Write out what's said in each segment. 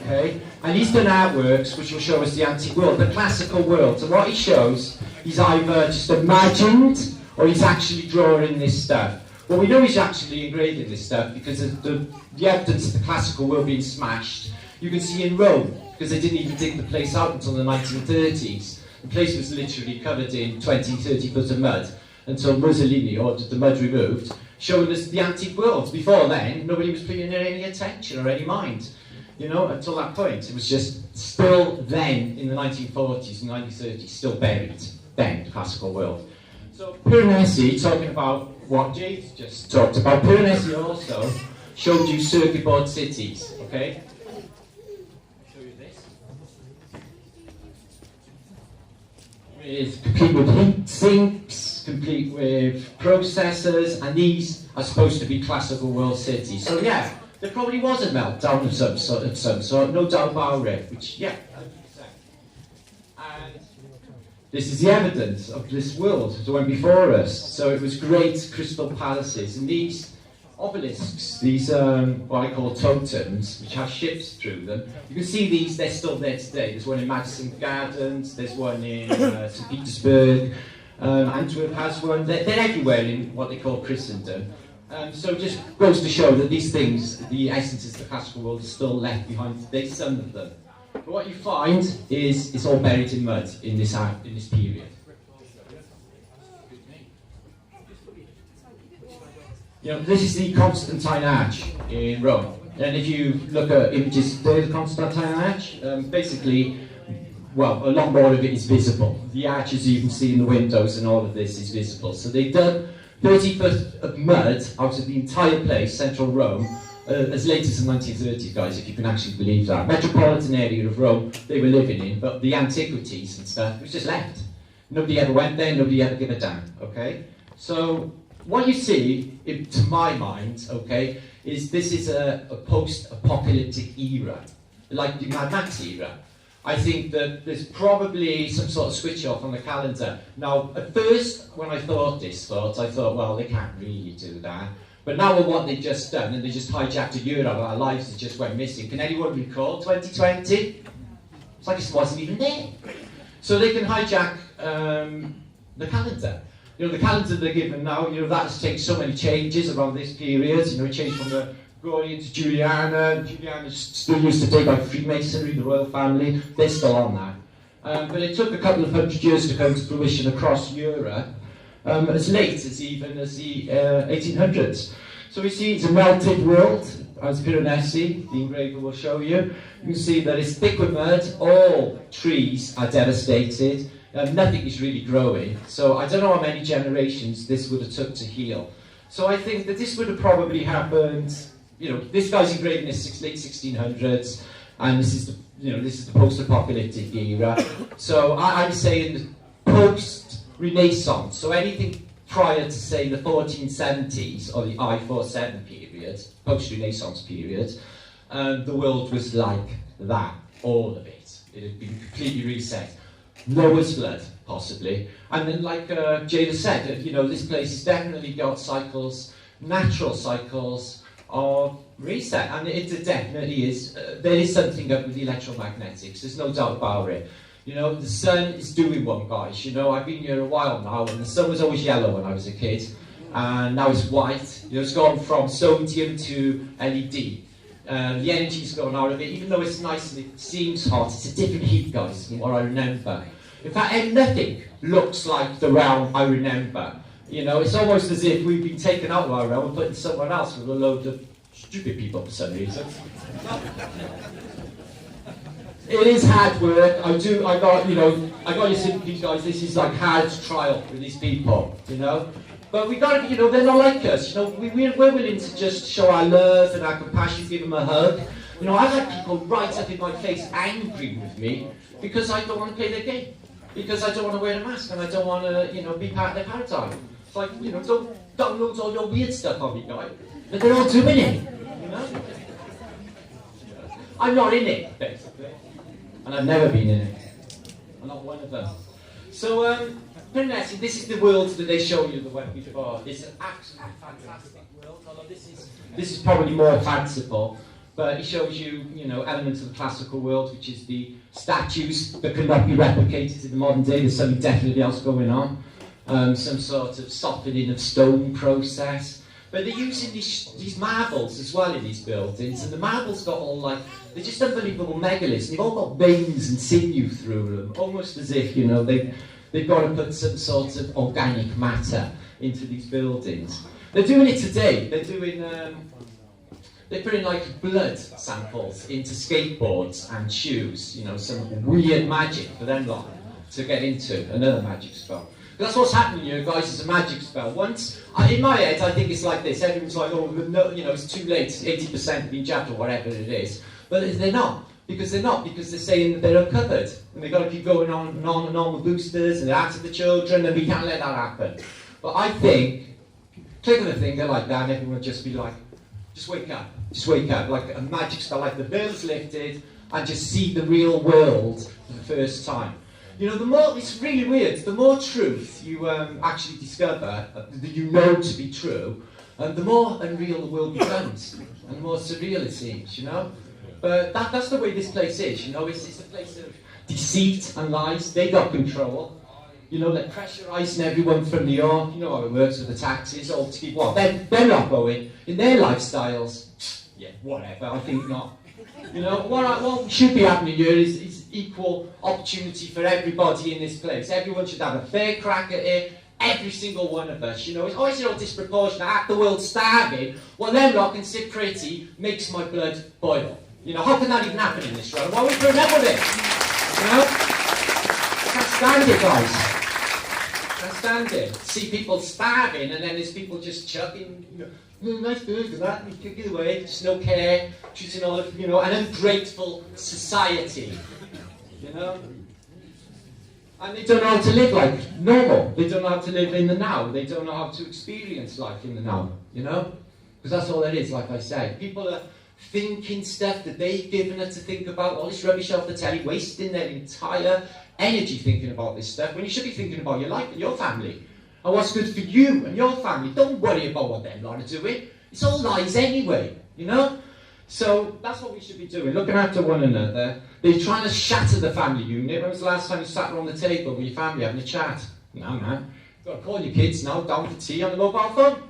okay? And he's done artworks which will show us the antique world, the classical world. So what he shows, he's either just imagined or he's actually drawing this stuff. Well, we know he's actually engraving this stuff because of the evidence of the classical world being smashed. You can see in Rome, because they didn't even dig the place out until the 1930s. The place was literally covered in 20, 30 foot of mud until Mussolini ordered the mud removed, showing us the antique world. Before then, nobody was paying any attention or any mind, you know, until that point. It was just still then, in the 1940s and 1930s, still buried, then, the classical world. So Piranesi, talking about what Jade just talked about, Piranesi also showed you circuit board cities, okay? I'll show you this. It's complete with heat sinks, complete with processors, and these are supposed to be classical world cities. So yeah, there probably was a meltdown of some sort, no doubt about it, which, yeah, 100%. And this is the evidence of this world that went before us. So it was great crystal palaces, and these obelisks, these what I call totems, which have ships through them. You can see these, they're still there today. There's one in Madison Gardens, there's one in St. Petersburg, Antwerp has one. They're everywhere in what they call Christendom. So it just goes to show that these things, the essences of the classical world, are still left behind today, some of them. But what you find is it's all buried in mud in this period. You know, this is the Constantine Arch in Rome. And if you look at images today of the Constantine Arch, basically, well, a lot more of it is visible. The arches you can see in the windows and all of this is visible. So they dug 30 foot of mud out of the entire place, central Rome, as late as the 1930s, guys, if you can actually believe that. Metropolitan area of Rome they were living in, but the antiquities and stuff was just left. Nobody ever went there, nobody ever gave a damn, okay? So what you see, to my mind, okay, is this is a post-apocalyptic era, like the Mad Max era. I think that there's probably some sort of switch off on the calendar. Now, at first, when I thought this thought, I thought, well, they can't really do that. But now with what they've just done, and they just hijacked a year out of our lives that just went missing, can anyone recall 2020? It's like it wasn't even there. So they can hijack the calendar. You know, the calendar they're given now, you know, that has taken so many changes around this period. You know, it changed from the Gregorian to Juliana. Juliana still used to take like Freemasonry, the royal family. They're still on that. But it took a couple of hundred years to come to fruition across Europe, as late as even as the 1800s. So we see it's a melted world, as Piranesi, the engraver, will show you. You can see that it's thick with mud, all trees are devastated, nothing is really growing. So I don't know how many generations this would have took to heal. So I think that this would have probably happened, you know, this guy's engraving this late 1600s, and this is the, you know, this is the post-apocalyptic era. So I'm saying post-Renaissance, so anything prior to, say, the 1470s or the I-47 period, post-Renaissance period, the world was like that, all of it. It had been completely reset. Noah's flood, possibly. And then, like Jada said, you know, this place has definitely got cycles, natural cycles of reset. And it definitely is, there is something up with the electromagnetics, there's no doubt about it. You know, the sun is doing one, guys. You know, I've been here a while now, and the sun was always yellow when I was a kid, and now it's white. You know, it's gone from sodium to LED. The energy's gone out of it, even though it's nice and it seems hot, it's a different heat, guys, than what I remember. In fact, nothing looks like the realm I remember. You know, it's almost as if we've been taken out of our realm and put in somewhere else with a load of stupid people for some reason. It is hard work. I got your sympathy, guys. This is like hard trial with these people, you know. But we got to, you know, they're not like us. You know, we're willing to just show our love and our compassion, give them a hug. You know, I've had people right up in my face angry with me because I don't want to play their game, because I don't want to wear a mask and I don't want to, you know, be part of their paradigm. It's like, you know, don't download all your weird stuff on me, guys. But they're all doing it, you know. I'm not in it, basically. And I've never been in it. I'm not one of them. So, Piranesi, this is the world that they show you the web before. It's an absolutely fantastic world. Although this is probably more fanciful. But it shows you, elements of the classical world, which is the statues that cannot be replicated in the modern day. There's something definitely else going on. Some sort of softening of stone process. But they're using these marbles as well in these buildings, and the marbles got all they're just unbelievable megaliths. They've all got veins and sinew through them, almost as if, they've got to put some sort of organic matter into these buildings. They're doing it today. They're putting blood samples into skateboards and shoes, some weird magic for them to get into, another magic spell. That's what's happening here, guys, is a magic spell. Once, in my head, I think it's like this. Everyone's like, oh, no, it's too late, 80% have been jabbed or whatever it is. But they're not. Because they're saying that they're uncovered. And they've got to keep going on and on and on with boosters, and they're after the children, and we can't let that happen. But I think, click on a finger like that, and everyone would just be like, just wake up. Just wake up. Like a magic spell, like the veil's lifted, and just see the real world for the first time. It's really weird, the more truth you actually discover that you know to be true, the more unreal the world becomes, and the more surreal it seems, But that's the way this place is, it's a place of deceit and lies. They got control. They're pressurising everyone from New York. You know how it works with the taxes, all to keep what? They're not going. In their lifestyles, yeah, whatever, I think not. What should be happening here is equal opportunity for everybody in this place. Everyone should have a fair crack at it, every single one of us. It's always disproportionate. Half the world starving, well, them lot can sit pretty, makes my blood boil. How can that even happen in this room? Why are we putting up with it? I can't stand it, guys. I can't stand it. See people starving, and then there's people just chucking, nice burger, that, and kick it away, just no care, choosing all of, an ungrateful society. And they don't know how to live like normal. They don't know how to live in the now. They don't know how to experience life in the now, Because that's all it is, like I said. People are thinking stuff that they've given her to think about, all this rubbish off the telly, wasting their entire energy thinking about this stuff, when you should be thinking about your life and your family, and what's good for you and your family. Don't worry about what them lot are doing. It's all lies anyway, So that's what we should be doing, looking after one another. They're trying to shatter the family unit. When was the last time you sat around the table with your family having a chat? No, man. You've got to call your kids now down for tea on the mobile phone.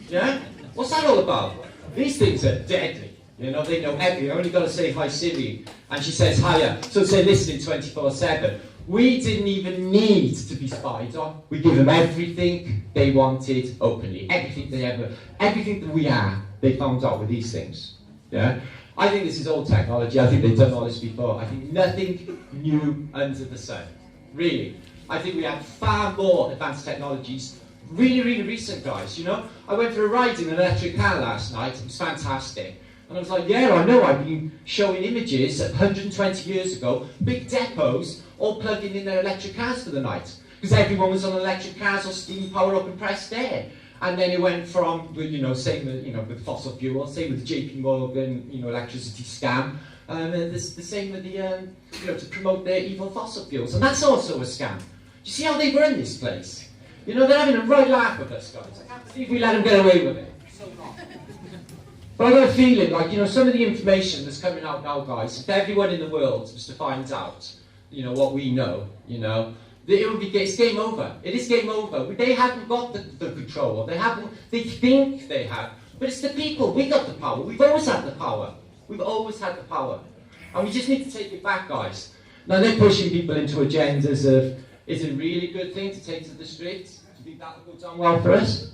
Yeah? What's that all about? These things are deadly. They know everything. You only got to say, hi Siri, and she says hiya. So they're listening 24/7. We didn't even need to be spied on. We give them everything they wanted openly. Everything that we are, they found out with these things. Yeah? I think this is old technology. I think they've done all this before. I think nothing new under the sun. Really. I think we have far more advanced technologies. Really, really recent, guys. I went for a ride in an electric car last night. It was fantastic. And I was like, yeah, I know, I've been showing images 120 years ago, big depots all plugging in their electric cars for the night. Because everyone was on electric cars or steam power up and pressed air. And then it went from, same with fossil fuel, same with the JP Morgan, electricity scam. And the same with the, to promote their evil fossil fuels. And that's also a scam. Do you see how they run this place? They're having a right laugh with us, guys. I can't believe we let them get away with it. So not. But I got a feeling, some of the information that's coming out now, guys, if everyone in the world was to find out, what we know, it's game over. It is game over. They haven't got the control. They think they have. But it's the people. We got the power. We've always had the power. We've always had the power. And we just need to take it back, guys. Now they're pushing people into agendas of, is it a really good thing to take to the streets? Do you think that will go down well for us?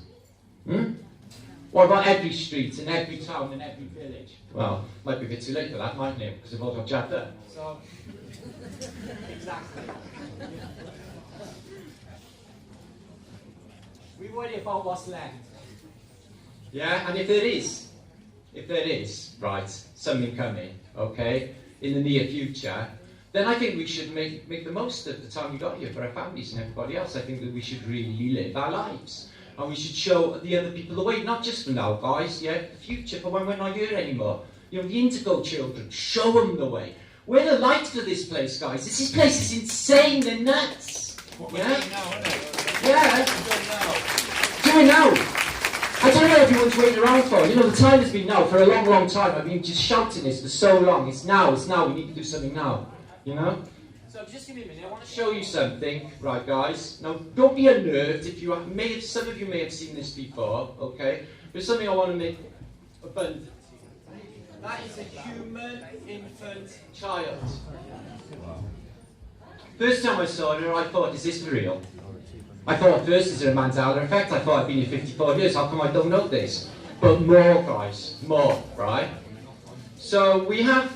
What about every street, in every town, in every village? Well, might be a bit too late for that, mightn't it? Because they've all got jabbed up. So, exactly. We worry about what's left. Yeah, and if there is, right, something coming, okay, in the near future, then I think we should make the most of the time we got here for our families and everybody else. I think that we should really live our lives. And we should show the other people the way, not just for now, guys, yeah, the future, for when we're not here anymore. The indigo children, show them the way. We're the light for this place, guys. This place is insane, they're nuts. Yeah? Do it now. I don't know what everyone's waiting around for. You know, the time has been now for a long, long time. I've been just shouting this for so long. It's now, we need to do something now. You know? So just give me a minute, I want to show you something, right guys? Now, don't be a nerd if you have, some of you may have seen this before, okay? But something I want to make abundant. That is a human infant child. First time I saw her, I thought, is this for real? I thought first, is there a Mandela effect? I thought I've been here 54 years, how come I don't know this? But more, guys, more, right? So we have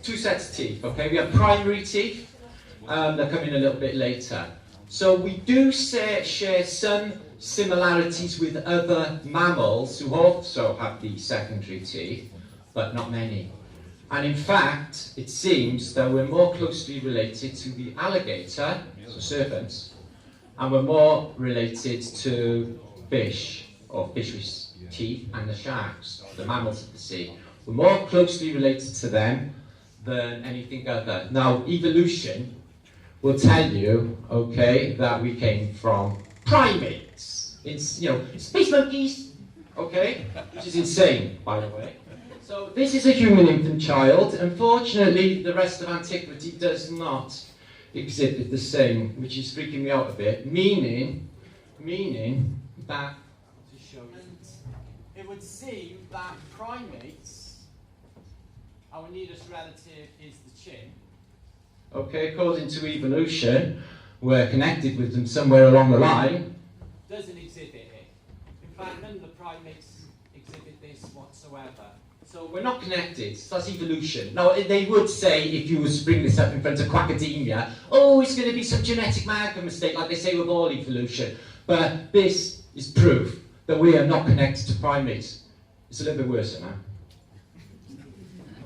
two sets of teeth, okay? We have primary teeth, they'll come in a little bit later. So we do share some similarities with other mammals who also have the secondary teeth, but not many. And in fact, it seems that we're more closely related to the alligator, so serpents, and we're more related to fish, or fish with teeth, and the sharks, the mammals of the sea. We're more closely related to them than anything other. Now, evolution will tell you, okay, that we came from primates. It's, you know, space monkeys, okay, which is insane, by the way. So this is a human infant child. Unfortunately, the rest of antiquity does not exhibit the same, which is freaking me out a bit, meaning that, to show you, it would seem that primates, our nearest relative is the chin. Okay, according to evolution, we're connected with them somewhere along the line. Doesn't exhibit it. In fact, none of the primates exhibit this whatsoever. So we're not connected, so that's evolution. Now, they would say, if you was to bring this up in front of Quackademia, oh, it's going to be some genetic marker mistake, like they say with all evolution. But this is proof that we are not connected to primates. It's a little bit worse than that.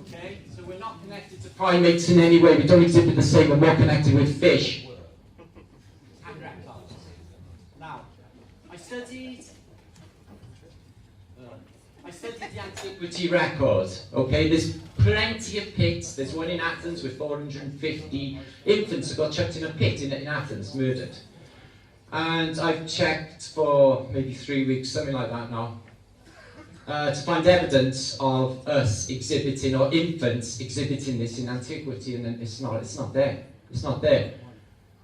Okay, so we're not connected to primates in any way. We don't exhibit the same. We're more connected with fish and reptiles. Now, I studied the antiquity record, okay? There's plenty of pits. There's one in Athens with 450 infants that got chucked in a pit in Athens, murdered. And I've checked for maybe 3 weeks, something like that now, to find evidence of us exhibiting, or infants exhibiting this in antiquity, and then it's not there. It's not there.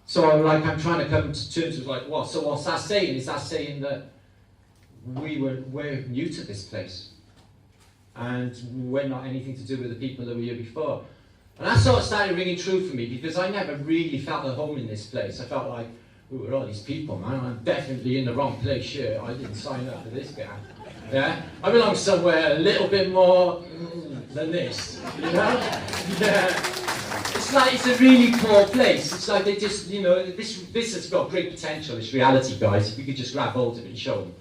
So I'm trying to come to terms with like, what? So what's that saying? Is that saying that we're new to this place, and we're not anything to do with the people that were here before? And that sort of started ringing true for me, because I never really felt at home in this place. I felt like, who are all these people, man? I'm definitely in the wrong place here. I didn't sign up for this guy. Yeah, I belong somewhere a little bit more than this, you know? Yeah. It's like, it's a really poor place. It's like they just, you know, this has got great potential, this reality, guys, if you could just grab hold of it and show them.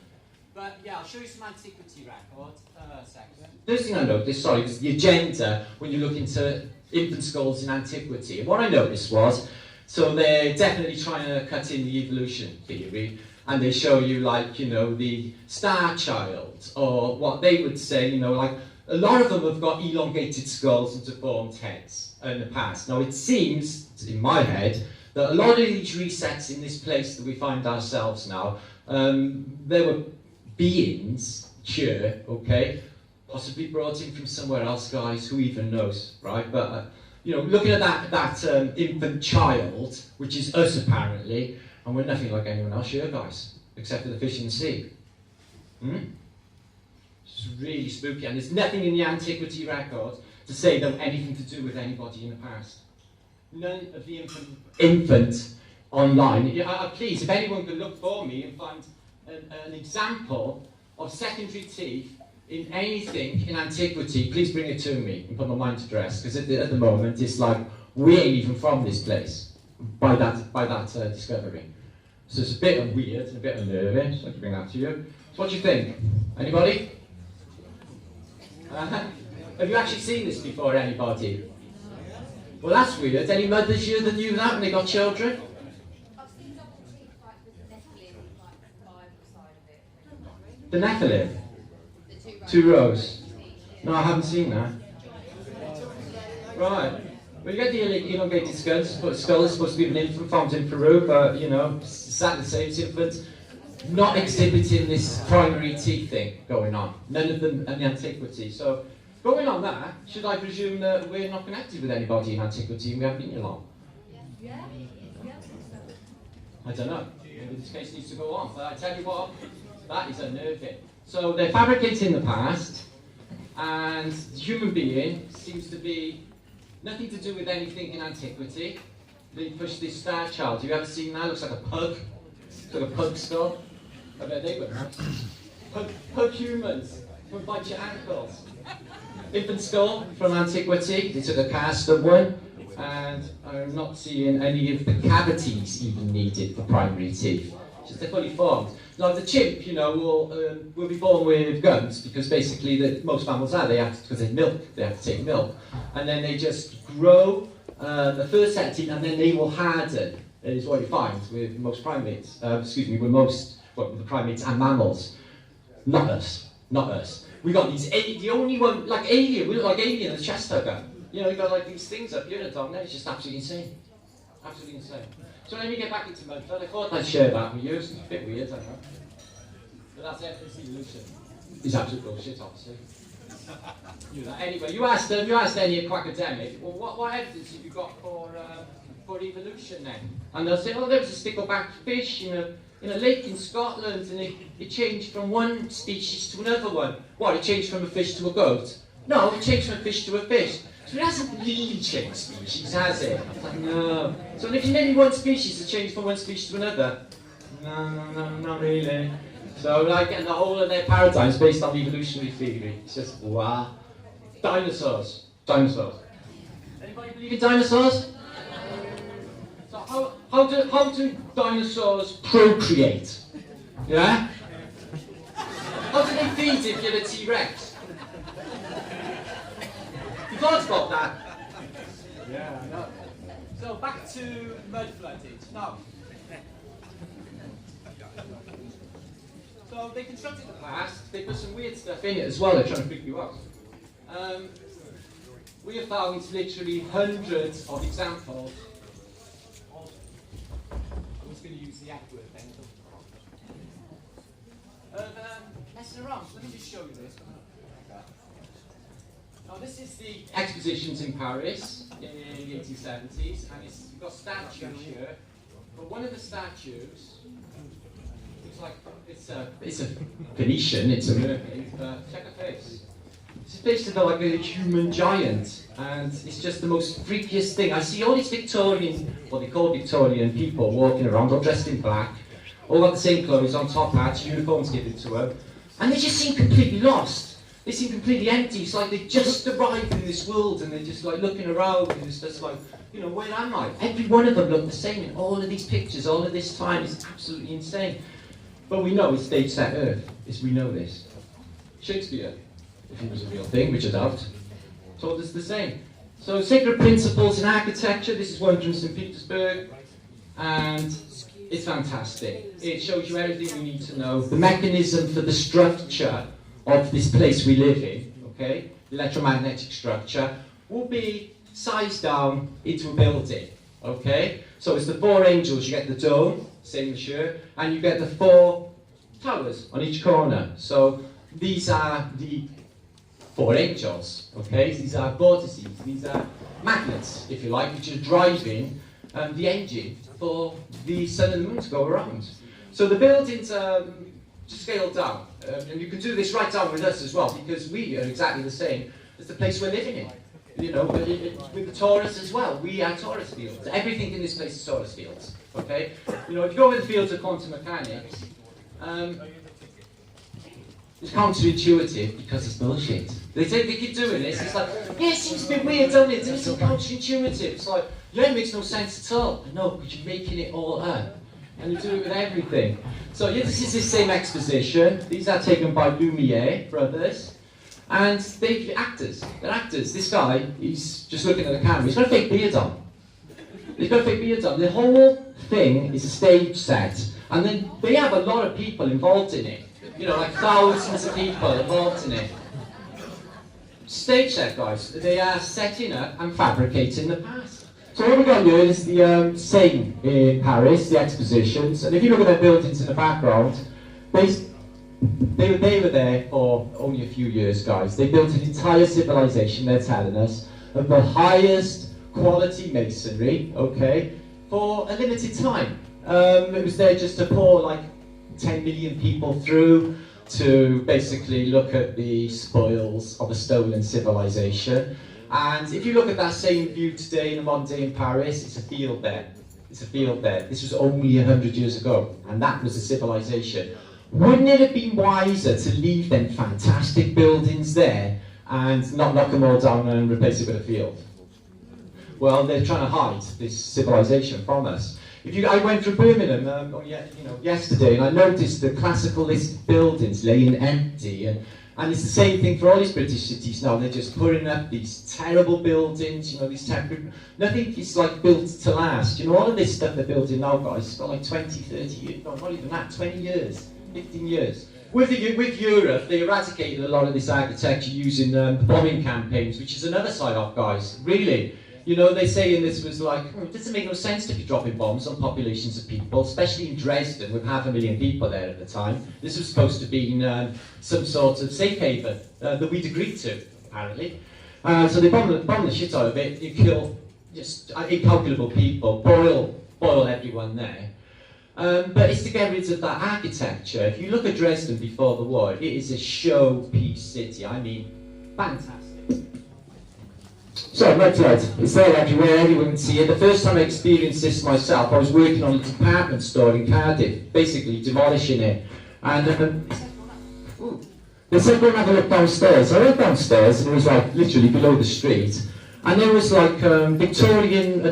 But yeah, I'll show you some antiquity records. Second. First thing I noticed, sorry, was the agenda when you look into infant skulls in antiquity. And what I noticed was, so they're definitely trying to cut in the evolution theory, and they show you, like, you know, the star child, or what they would say, you know, like, a lot of them have got elongated skulls and deformed heads in the past. Now, it seems, in my head, that a lot of these resets in this place that we find ourselves now, there were beings here, okay, possibly brought in from somewhere else, guys, who even knows, right? But, you know, looking at that infant child, which is us apparently, and we're nothing like anyone else here, guys, except for the fish in the sea. It's really spooky, and there's nothing in the antiquity record to say that anything to do with anybody in the past. None of the infant online. Please, if anyone could look for me and find an example of secondary teeth in anything in antiquity, please bring it to me and put my mind to rest, because at the moment it's like we ain't even from this place by that discovery. So it's a bit weird and a bit unnerving, so I can bring that to you. So what do you think? Anybody? Have you actually seen this before, anybody? Well, that's weird. Any mothers here that knew that when they got children? The Nephilim? Two rows? No, I haven't seen that. Right. Well, you get the elongated skull. Skull is supposed to be an infant found in Peru, but, you know, it's exactly the same. It's infant. not exhibiting this primary tea thing going on. None of them in antiquity. So, going on that, should I presume that we're not connected with anybody in antiquity and we haven't been here long? Yeah. I don't know. Maybe this case needs to go on. But I tell you what, that is unnerving. So they're fabricated in the past, and the human being seems to be nothing to do with anything in antiquity. They push this star child. Have you ever seen that? Looks like a pug. It's like a pug skull. I bet they were. Pug humans can bite your ankles. Infant skull from antiquity. They took a cast of one, and I'm not seeing any of the cavities even needed for primary teeth. Just they're fully formed. Now the chimp, you know, will be born with gums because basically most mammals are. They have to, because they milk. They have to take milk, and then they just grow the first set of teeth, and then they will harden. Is what you find with most primates. With the primates and mammals. Not us. We got these. The only one like alien. We look like alien, the chest hugger. You know, you got like these things up here down there. It's just absolutely insane. Absolutely insane. So let me get back into Mudflood. I thought I'd share that with you. It's a bit weird, I know. But that's evolution. It's absolute bullshit, obviously. Anyway, you asked any quackademic, well, what evidence have you got for evolution then? And they'll say, oh, there was a stickleback fish in a lake in Scotland, and it changed from one species to another one. What, it changed from a fish to a goat? No, it changed from a fish to a fish. So it hasn't really changed species, has it? Like, no. So if you name one species that changed from one species to another? No, not really. So and the whole of their paradigm is based on evolutionary theory. It's just, wow. Dinosaurs. Anybody believe in dinosaurs? So how do dinosaurs procreate? Yeah? How do they feed if you're a T-Rex? You thought about that? Yeah, I know. So back to mud floodage. Now, so they constructed the past, they put some weird stuff in it as well, they're trying to freak you out. We have found literally hundreds of examples. I'm just going to use the F word then. Messing around, so let me just show you this. Now this is the expositions in Paris in the 1870s, and you've got statues here, but one of the statues looks like it's a Venetian, it's a mermaid, check her face. It's based on like a human giant, and it's just the most freakiest thing. I see all these Victorian, what they call Victorian people walking around, all dressed in black, all got the same clothes on, top hats, uniforms given to them, and they just seem completely lost. They seem completely empty. It's like they just arrived in this world and they're just like looking around and it's just like, you know, where am I? Every one of them look the same in all of these pictures, all of this time. It's absolutely insane. But we know it's stage set Earth. We know this. Shakespeare, if he was a real thing, which I doubt, told us the same. So sacred principles in architecture. This is one from St. Petersburg, and it's fantastic. It shows you everything we need to know. The mechanism for the structure of this place we live in, okay, electromagnetic structure, will be sized down into a building, okay? So it's the four angels, you get the dome, same as here, and you get the four towers on each corner. So these are the four angels, okay? These are vortices, these are magnets, if you like, which are driving the engine for the sun and the moon to go around. So the buildings scaled down. And you can do this right down with us as well, because we are exactly the same as the place we're living in. You know, with the torus as well. We are torus fields. Everything in this place is torus fields. Okay? You know, if you go with the fields of quantum mechanics, it's counterintuitive because it's bullshit. They keep doing this. It's like, yeah, it seems a bit weird, doesn't it? It's counterintuitive. It's like, yeah, it makes no sense at all. No, but you're making it all up. And you do it with everything. So yeah, this is the same exposition. These are taken by Lumiere brothers. And they're actors. They're actors. This guy, he's just looking at the camera. He's got a fake beard on. The whole thing is a stage set. And then they have a lot of people involved in it. You know, like thousands of people involved in it. Stage set, guys. They are setting up and fabricating the past. So what we've got here is the same in Paris, the expositions, and if you look at their buildings in the background, they were there for only a few years, guys. They built an entire civilization, they're telling us, of the highest quality masonry, okay, for a limited time. It was there just to pour like 10 million people through to basically look at the spoils of a stolen civilization. And if you look at that same view today in a modern day in Paris, it's a field there. It's a field there. This was only 100 years ago, and that was a civilization. Wouldn't it have been wiser to leave them fantastic buildings there and not knock them all down and replace it with a field? Well, they're trying to hide this civilization from us. I went through Birmingham yesterday, and I noticed the classicalist buildings laying empty, and it's the same thing for all these British cities now. They're just putting up these terrible buildings, these temporary. Nothing is like built to last. All of this stuff they're building now, guys, it's got like 20, 30 years, no, not even that, 20 years, 15 years. With Europe, they eradicated a lot of this architecture using the bombing campaigns, which is another side-off, guys, really. They say this was like, it doesn't make no sense to be dropping bombs on populations of people, especially in Dresden with 500,000 people there at the time. This was supposed to be some sort of safe haven that we'd agreed to, apparently. So they bomb the shit out of it, you kill just incalculable people, boil everyone there. But it's to get rid of that architecture. If you look at Dresden before the war, it is a showpiece city. I mean, fantastic. So, red thread, it's there everywhere, everyone can see it. The first time I experienced this myself, I was working on a department store in Cardiff, basically demolishing it. And they said, go and have a look downstairs. I went downstairs, and it was like literally below the street. And there was like an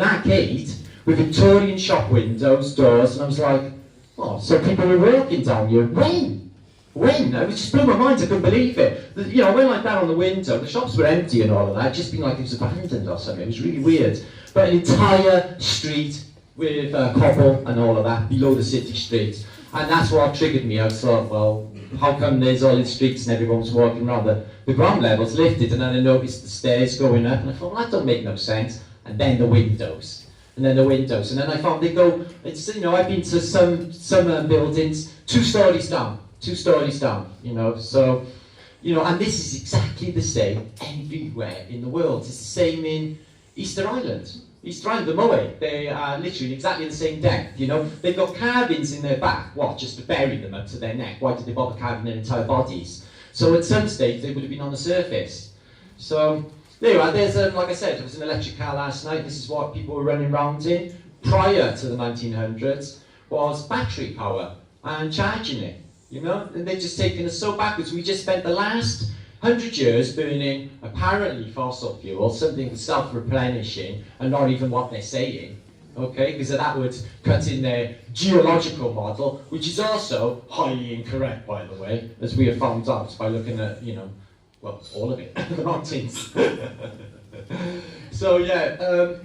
arcade with Victorian shop windows, doors, and I was like, oh, so people were working down here. When? It just blew my mind, I couldn't believe it. I went like that on the window, the shops were empty and all of that, just been like it was abandoned or something, it was really weird. But an entire street with cobble and all of that, below the city street. And that's what triggered me. I thought, well, how come there's all these streets and everyone's walking around? The ground level's lifted, and then I noticed the stairs going up, and I thought, well, that don't make no sense. And then the windows. And then I found they go, I've been to some buildings 2 stories down. 2 stories down, so, and this is exactly the same everywhere in the world. It's the same in Easter Island. Easter Island, the Moe, they are literally exactly the same depth, They've got carvings in their back, what, just to bury them up to their neck? Why did they bother carving their entire bodies? So at some stage, they would have been on the surface. So, there you are, there's, like I said, there was an electric car last night. This is what people were running around in. Prior to the 1900s was battery power and charging it. And they've just taken us so backwards. We just spent the last 100 years burning apparently fossil fuel, something self-replenishing, and not even what they're saying, okay? Because that would cut in their geological model, which is also highly incorrect, by the way, as we have found out by looking at, well, all of it, the mountains. So, yeah,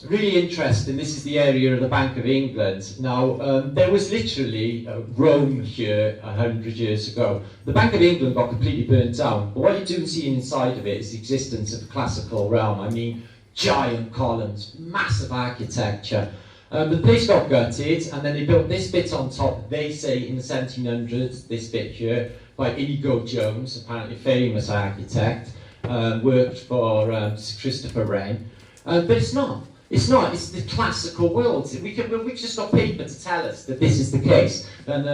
really interesting. This is the area of the Bank of England. Now, there was literally Rome here 100 years ago. The Bank of England got completely burnt down, but what you do see inside of it is the existence of the classical realm. I mean, giant columns, massive architecture. The place got gutted, and then they built this bit on top, they say in the 1700s, this bit here, by Inigo Jones, apparently a famous architect, worked for Christopher Wren. But it's not. It's not. It's the classical world. We've just got paper to tell us that this is the case, and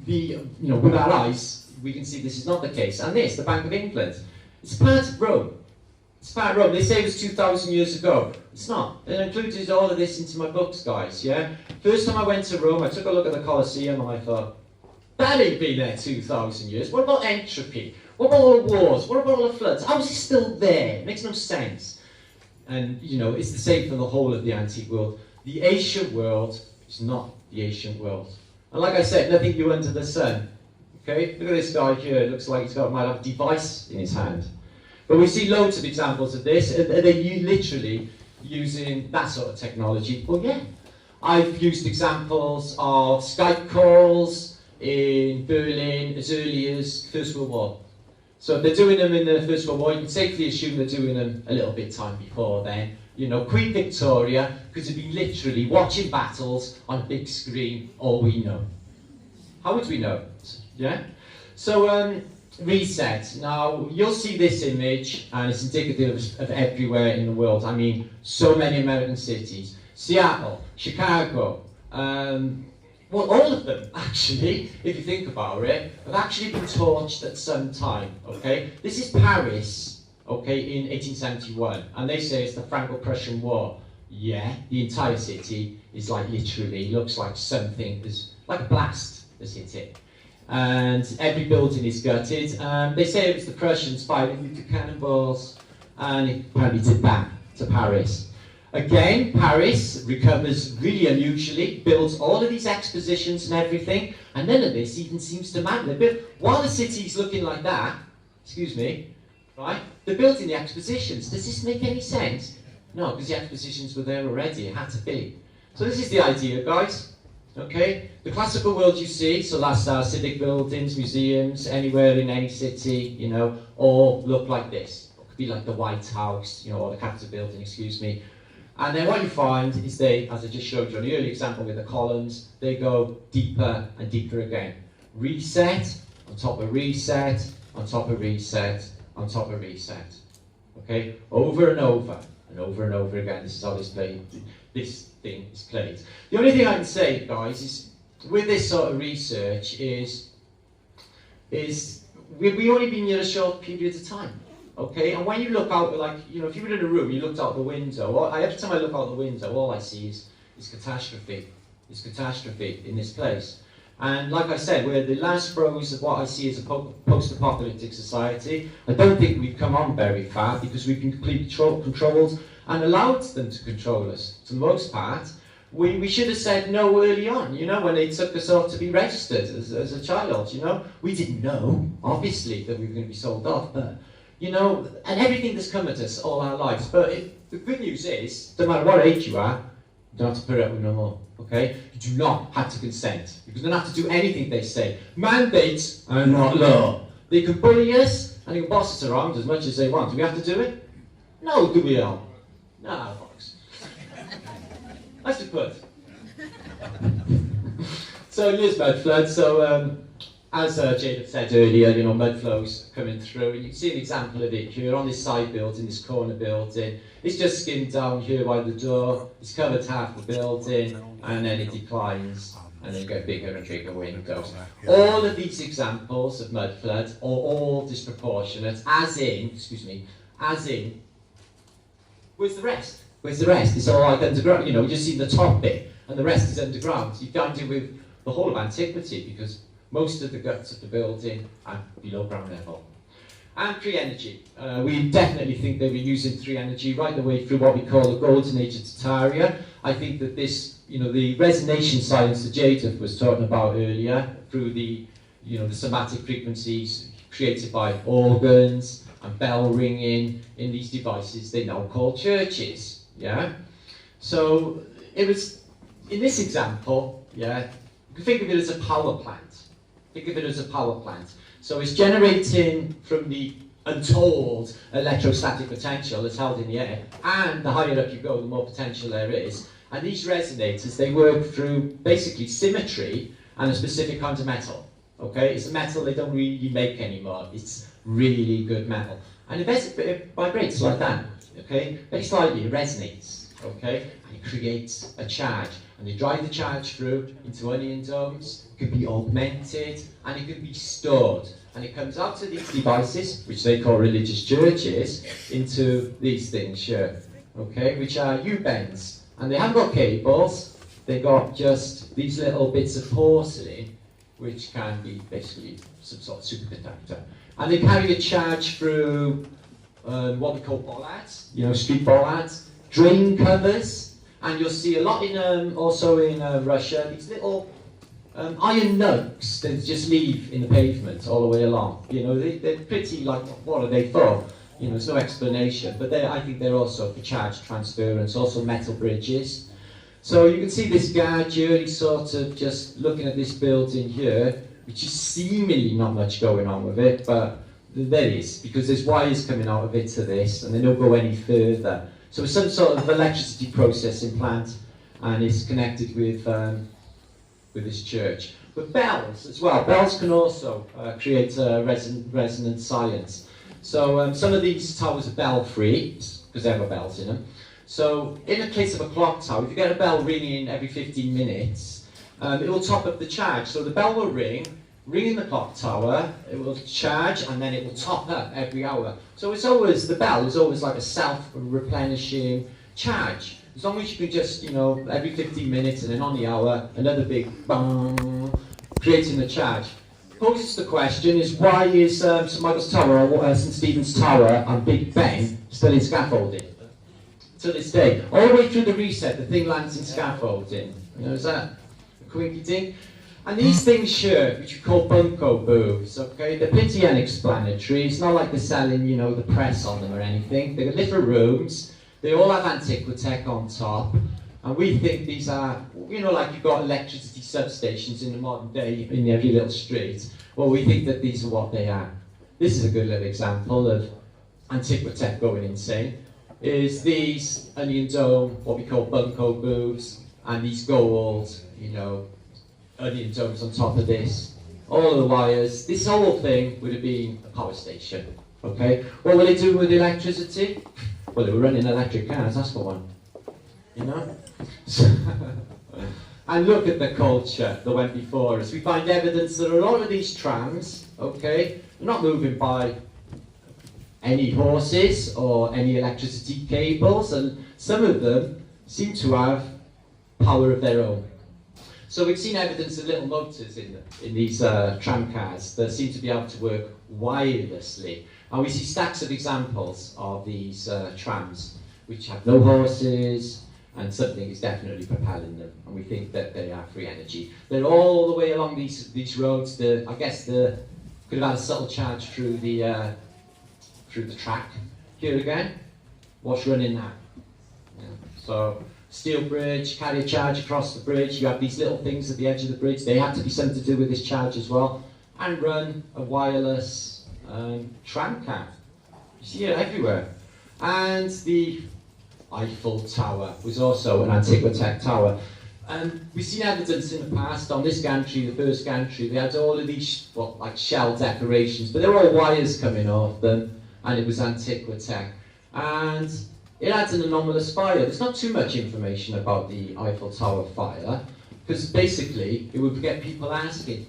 with our eyes, we can see this is not the case. And this, the Bank of England, it's part of Rome. It's part of Rome. They say it was 2,000 years ago. It's not. I included all of this into my books, guys. Yeah. First time I went to Rome, I took a look at the Colosseum, and I thought, that ain't been there 2,000 years. What about entropy? What about all the wars? What about all the floods? How is it still there? It makes no sense. And, it's the same for the whole of the antique world. The ancient world is not the ancient world. And like I said, nothing new under the sun. Okay? Look at this guy here. It looks like might have a device in his hand. But we see loads of examples of this. Are they literally using that sort of technology? Well, yeah. I've used examples of Skype calls in Berlin as early as First World War. So if they're doing them in the First World War, you can safely assume they're doing them a little bit time before then. You know, Queen Victoria could have been literally watching battles on a big screen, all we know. How would we know? Yeah? So, reset. Now, you'll see this image, and it's indicative of everywhere in the world. I mean, so many American cities. Seattle, Chicago, well, all of them, actually, if you think about it, have actually been torched at some time, okay? This is Paris, okay, in 1871, and they say it's the Franco-Prussian War. Yeah, the entire city is like literally, looks like something, like a blast has hit it. And every building is gutted. They say it was the Prussians firing with the cannonballs, and it apparently did that to Paris. Again, Paris recovers really unusually, builds all of these expositions and everything, and none of this even seems to matter. While the city's looking like that, excuse me, right, they're building the expositions. Does this make any sense? No, because the expositions were there already, it had to be. So this is the idea, guys. Okay, the classical world you see, so that's our civic buildings, museums, anywhere in any city, you know, all look like this. It could be like the White House, you know, or the Capitol building, excuse me. And then what you find is they, as I just showed you on the early example with the columns, they go deeper and deeper again. Reset, on top of reset, on top of reset, on top of reset. Okay, over and over, and over and over again. This is how this thing is played. The only thing I can say, guys, is with this sort of research is we've only been here a short period of time. Okay, and when you look out, like, you know, if you were in a room, you looked out the window, every time I look out the window, all I see is catastrophe. It's catastrophe in this place. And like I said, we're the last throes of what I see as a post-apocalyptic society. I don't think we've come on very far because we've been completely controlled and allowed them to control us, for the most part. We should have said no early on, you know, when they took us off to be registered as a child, you know. We didn't know, obviously, that we were going to be sold off, but you know, and everything that's come at us all our lives. But the good news is, no matter what age you are, you don't have to put it up with no more, okay? You do not have to consent. You don't have to do anything they say. Mandates are not law. They can bully us, and they can boss us around as much as they want. Do we have to do it? No, do we all? No, folks. Nice to put. So here's mud flood. So, as Jade said earlier, you know, mud flows coming through, and you can see an example of it here on this side building, this corner building. It's just skimmed down here by the door, it's covered half the building, and then it declines, and then you get bigger and bigger windows. All of these examples of mud flood are all disproportionate, as in, where's the rest? Where's the rest? It's all like underground, you know, we just see the top bit, and the rest is underground. You can't do with the whole of antiquity, because most of the guts of the building are below ground level. And free energy. We definitely think they were using free energy right the way through what we call the golden age of Tartaria. I think that this, you know, the resonation science that Jadeth was talking about earlier, through the, you know, the somatic frequencies created by organs and bell ringing in these devices they now call churches. Yeah. So it was in this example. Yeah, you can think of it as a power plant. Think of it as a power plant. So it's generating from the untold electrostatic potential that's held in the air, and the higher up you go, the more potential there is. And these resonators, they work through basically symmetry and a specific kind of metal. Okay, it's a metal they don't really make anymore. It's really good metal, and it vibrates like that. Okay, very slightly, it resonates. Okay, and it creates a charge, and they drive the charge through into onion domes. It can be augmented, and it can be stored, and it comes out to these devices, which they call religious churches, into these things here, okay, which are U-bends, and they haven't got cables. They got just these little bits of porcelain, which can be basically some sort of superconductor, and they carry a charge through what we call bollards, you know, street bollards, drain covers, and you'll see a lot in also in Russia, these little iron nugs that just leave in the pavement all the way along. You know, they're pretty, like, what are they for? You know, there's no explanation, but I think they're also for charge transference, also metal bridges. So you can see this guard here, he's sort of just looking at this building here, which is seemingly not much going on with it, but There is, because there's wires coming out of it to this, and they don't go any further. So it's some sort of electricity processing plant, and it's connected with this church. But bells as well. Bells can also create resonant science. So some of these towers are bell-free, because they have bells in them. So in the case of a clock tower, if you get a bell ringing every 15 minutes, it will top up the charge. So the bell will ring in the clock tower, it will charge, and then it will top up every hour. So it's always, the bell is always like a self-replenishing charge. As long as you can just, you know, every 15 minutes and then on the hour, another big bang, creating the charge. Poses the question is, why is St Michael's Tower or St Stephen's Tower and Big Ben still in scaffolding? To this day. All the way through the reset, the thing lands in scaffolding. You know, is that a quinky thing? And these things here, which we call bunco booths, okay, they're pretty unexplanatory. It's not like they're selling, you know, the press on them or anything. They've got little rooms. They all have Antiquitech on top. And we think these are, you know, like you've got electricity substations in the modern day in every little street. Well, we think that these are what they are. This is a good little example of Antiquitech going insane. Is these onion dome, what we call bunco booths, and these gold, you know, onion domes on top of this. All of the wires. This whole thing would have been a power station. Okay? What were they doing with electricity? Well, they were running electric cars, that's for one. You know? And look at the culture that went before us. We find evidence that a lot of these trams, okay, are not moving by any horses or any electricity cables, and some of them seem to have power of their own. So we've seen evidence of little motors in these tram cars that seem to be able to work wirelessly. And we see stacks of examples of these trams which have no horses, and something is definitely propelling them, and we think that they are free energy. They're all the way along these roads. I guess could have had a subtle charge through the track. Here again, what's running that? Yeah. So steel bridge, carry a charge across the bridge. You have these little things at the edge of the bridge. They had to be something to do with this charge as well, and run a wireless tram car. You see it everywhere. And the Eiffel Tower was also an Antiquitech tower. And we've seen evidence in the past on this gantry, the first gantry, they had all of these, like shell decorations, but there were all wires coming off them, and it was Antiquitech. And it had an anomalous fire. There's not too much information about the Eiffel Tower fire, because basically it would get people asking,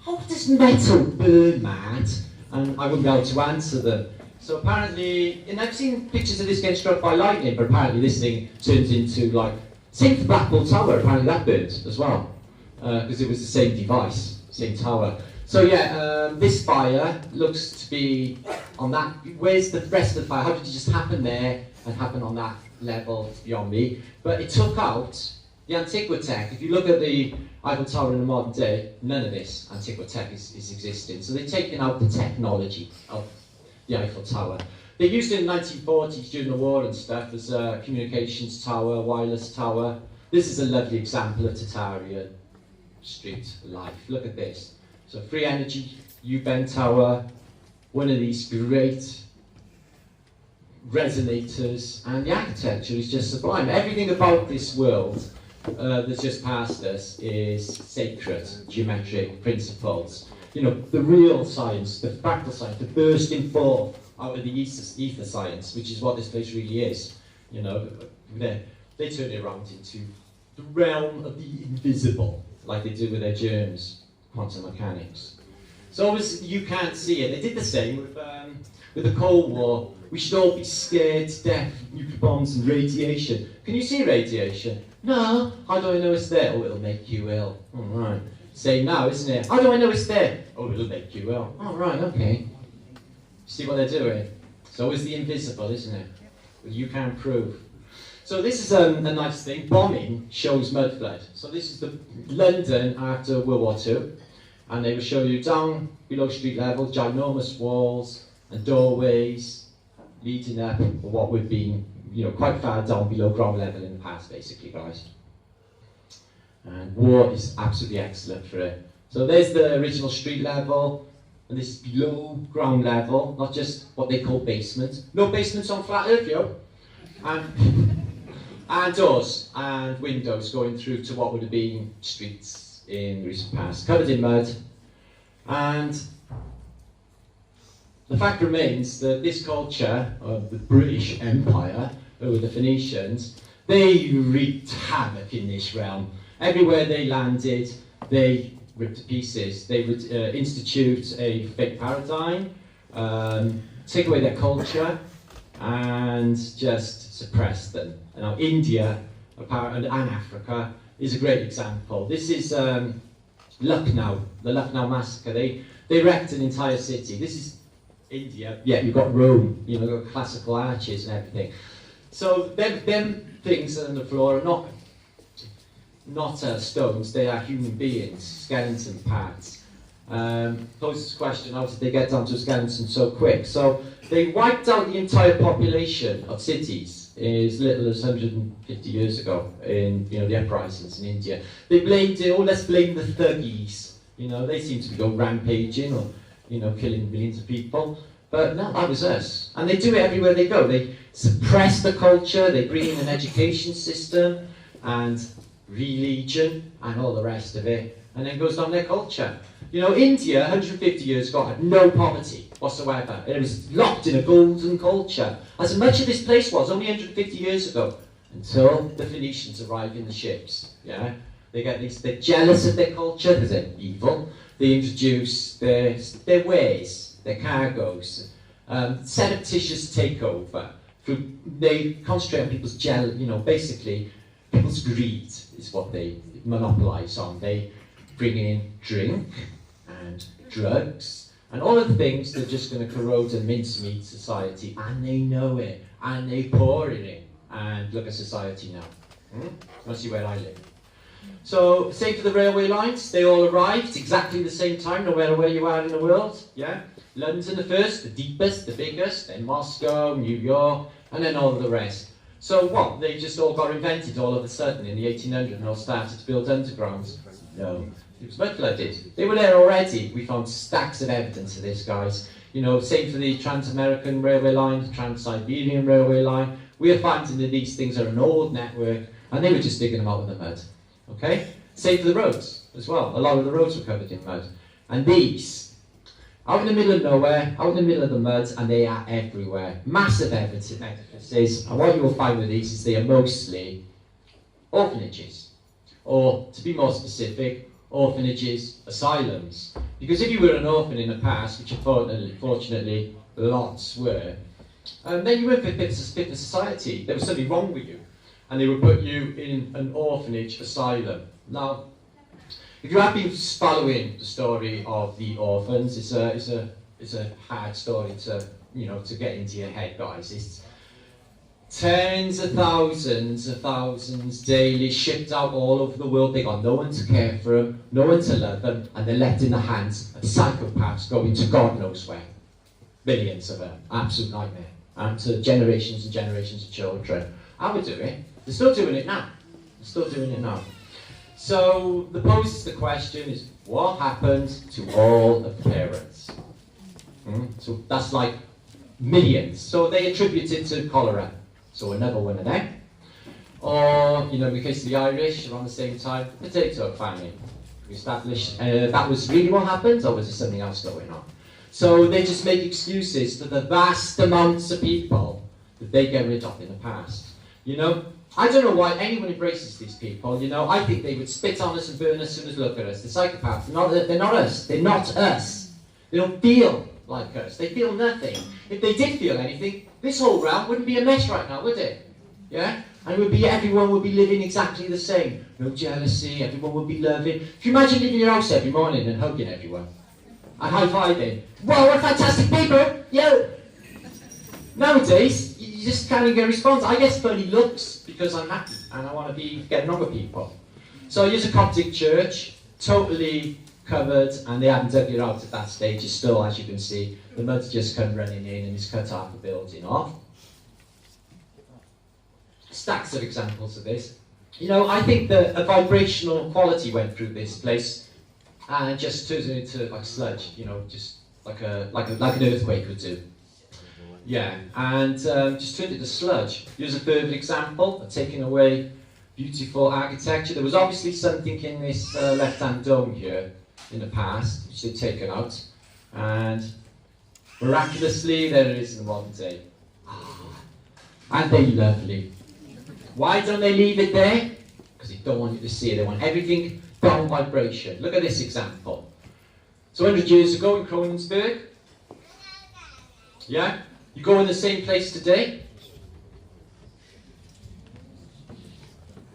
how does metal burn, Matt? And I wouldn't be able to answer them. So apparently, and I've seen pictures of this getting struck by lightning, but apparently this thing turns into like, same for Blackpool Tower, apparently that burned as well, because it was the same device, same tower. So yeah, this fire looks to be on that, where's the rest of the fire? How did it just happen there and happen on that level beyond me? But it took out the Antiquitech. If you look at the Eiffel Tower in the modern day, none of this Antiquitech is existing. So they've taken out the technology of the Eiffel Tower. They used it in the 1940s during the war and stuff as a communications tower, wireless tower. This is a lovely example of Tatarian street life. Look at this. So free energy, U-bend tower, one of these great resonators, and the architecture is just sublime. Everything about this world that's just past us is sacred, geometric principles. You know, the real science, the fractal science, the bursting forth out of the ether science, which is what this place really is. You know, they turn it around into the realm of the invisible, like they do with their germs, quantum mechanics. So obviously you can't see it. They did the same with the Cold War. We should all be scared to death of nuclear bombs and radiation. Can you see radiation? No. How do I know it's there? Oh, it'll make you ill. All right. Same now, isn't it? How do I know it's there? Oh, it'll make you ill. All right, okay. See what they're doing? It's always the invisible, isn't it? But you can't prove. So this is a nice thing. Bombing shows mud flood. So this is the London after World War II. And they will show you down below street level, ginormous walls and doorways leading up what would be, you know, quite far down below ground level in the past, basically, guys. And war is absolutely excellent for it. So there's the original street level. and this is below ground level, not just what they call basement. No basements on flat Earth, yo. And doors and windows going through to what would have been streets in recent past, covered in mud. And the fact remains that this culture of the British Empire, who were the Phoenicians, they wreaked havoc in this realm. Everywhere they landed, they ripped to pieces. They would institute a fake paradigm, take away their culture, and just suppress them. Now, India and Africa is a great example. This is Lucknow, the Lucknow massacre. They wrecked an entire city. This is India. Yeah, you've got Rome, you know, classical arches and everything. So them things on the floor are not stones, they are human beings, skeleton parts. Closest question, how did they get down to a skeleton so quick? So they wiped out the entire population of cities as little as 150 years ago in the uprisings in India. They blamed it, let's blame the thuggies. They seem to go rampaging or killing millions of people. But no, that was us. And they do it everywhere they go. They suppress the culture, they bring in an education system and religion and all the rest of it, and then goes down their culture. India, 150 years ago, had no poverty whatsoever. It was locked in a golden culture, as much of this place was only 150 years ago, until the Phoenicians arrive in the ships. Yeah, they're jealous of their culture because they're evil. They introduce their ways, their cargoes, surreptitious takeover. They concentrate on people's basically people's greed is what they monopolise on. They bring in drink and drugs and all of the things that are just going to corrode and mincemeat society, and they know it, and they pour it in. And look at society now. Want to see where I live? So, same for the railway lines. They all arrived exactly the same time, no matter where you are in the world. Yeah, London the first, the deepest, the biggest, then Moscow, New York, and then all of the rest. So what? They just all got invented all of a sudden in the 1800s and all started to build undergrounds? No. It was mud flooded. They were there already. We found stacks of evidence of this, guys. Same for the Trans-American Railway Line, the Trans-Siberian Railway Line. We are finding that these things are an old network, and they were just digging them out with the mud. Okay? Same for the roads as well. A lot of the roads were covered in mud. And these, out in the middle of nowhere, out in the middle of the mud, and they are everywhere. Massive edifices. And what you will find with these is they are mostly orphanages. Or, to be more specific, orphanages, asylums. Because if you were an orphan in the past, which unfortunately lots were, then you weren't fit for society. There was something wrong with you. And they would put you in an orphanage asylum. Now, if you have been following the story of the orphans, it's a hard story to get into your head, guys. It's tens of thousands daily shipped out all over the world. They got no one to care for them, no one to love them, and they're left in the hands of psychopaths going to God knows where. Billions of them, absolute nightmare, and to generations and generations of children. I would do it. They're still doing it now. So the question is, what happened to all of the parents? So that's like millions. So they attribute it to cholera. So another one of them. Or, in the case of the Irish, around the same time, potato famine. We established that was really what happened, or was there something else going on? So they just make excuses for the vast amounts of people that they get rid of in the past. I don't know why anyone embraces these people. I think they would spit on us and burn us as soon as look at us. They're psychopaths. They're not us. They're not us. They don't feel like us. They feel nothing. If they did feel anything, this whole realm wouldn't be a mess right now, would it? Yeah? And everyone would be living exactly the same. No jealousy. Everyone would be loving. Can you imagine leaving your house every morning and hugging everyone? And high-fiving. Wow, what fantastic people! Yo! Nowadays, you just can't even get a response. I get funny looks because I'm happy and I want to be getting on with people. So here's a Coptic church, totally covered, and they haven't dug it out at that stage. It's still, as you can see, the mud's just come running in and it's cut half the building off. Stacks of examples of this. I think that a vibrational quality went through this place and just turns it into like sludge, just like an earthquake would do. Yeah, and just turned it to sludge. Here's a further example of taking away beautiful architecture. There was obviously something in this left-hand dome here in the past, which they've taken out, and miraculously there it is in the modern day. Aren't they lovely? Why don't they leave it there? Because they don't want you to see it. They want everything down vibration. Look at this example. So 100 years ago in Kroningsberg, yeah, you go in the same place today.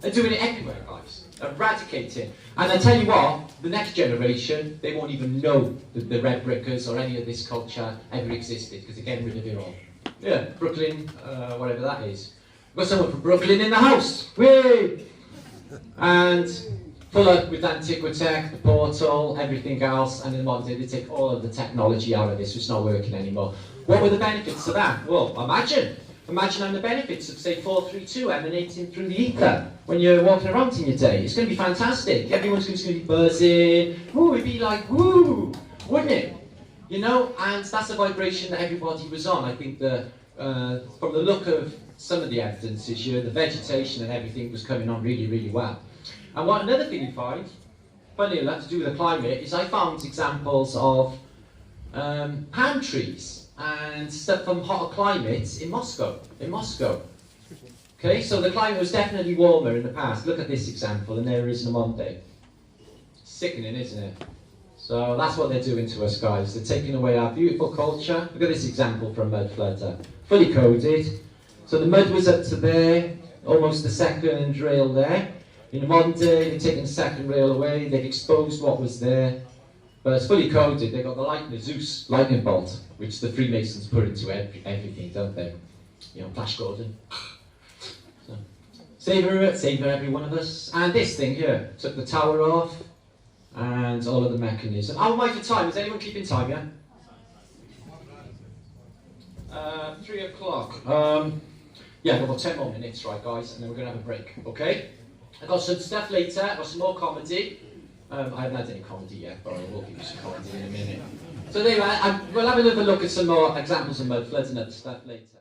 They're doing it everywhere, guys. Eradicating. And I tell you what, the next generation, they won't even know that the red brickers or any of this culture ever existed because they're getting rid of it all. Yeah, Brooklyn, whatever that is. We've got someone from Brooklyn in the house. Whee! And full up with Antiquitech, the portal, everything else, and in the modern day they take all of the technology out of this, so it's not working anymore. What were the benefits of that? Well, imagine on the benefits of, say, 432 emanating through the ether when you're walking around in your day. It's going to be fantastic. Everyone's going to be buzzing. Ooh, it'd be like, woo, wouldn't it? You know, and that's the vibration that everybody was on. I think from the look of some of the evidence this year, the vegetation and everything was coming on really, really well. And another thing you find, funny enough, to do with the climate, is I found examples of palm trees and stuff from hotter climates in Moscow. Okay, so the climate was definitely warmer in the past. Look at this example, and there it is in the modern day. Sickening, isn't it? So that's what they're doing to us, guys. They're taking away our beautiful culture. Look at this example from Mud Flutter. Fully coded. So the mud was up to there, almost the second rail there. In the modern day, they've taken the second rail away. They've exposed what was there. But it's fully coded. They've got the Zeus lightning bolt, which the Freemasons put into everything, don't they? You know, Flash Gordon. So, savour every one of us. And this thing here, took the tower off, and all of the mechanism. How am I for time? Is anyone keeping time, yeah? 3 o'clock. Yeah, we've got 10 more minutes, right, guys, and then we're going to have a break, okay? I've got some stuff later, I've got some more comedy. I haven't had any comedy yet, but I will give you some comedy in a minute. So anyway, we'll have another look at some more examples of mud floods and other stuff later.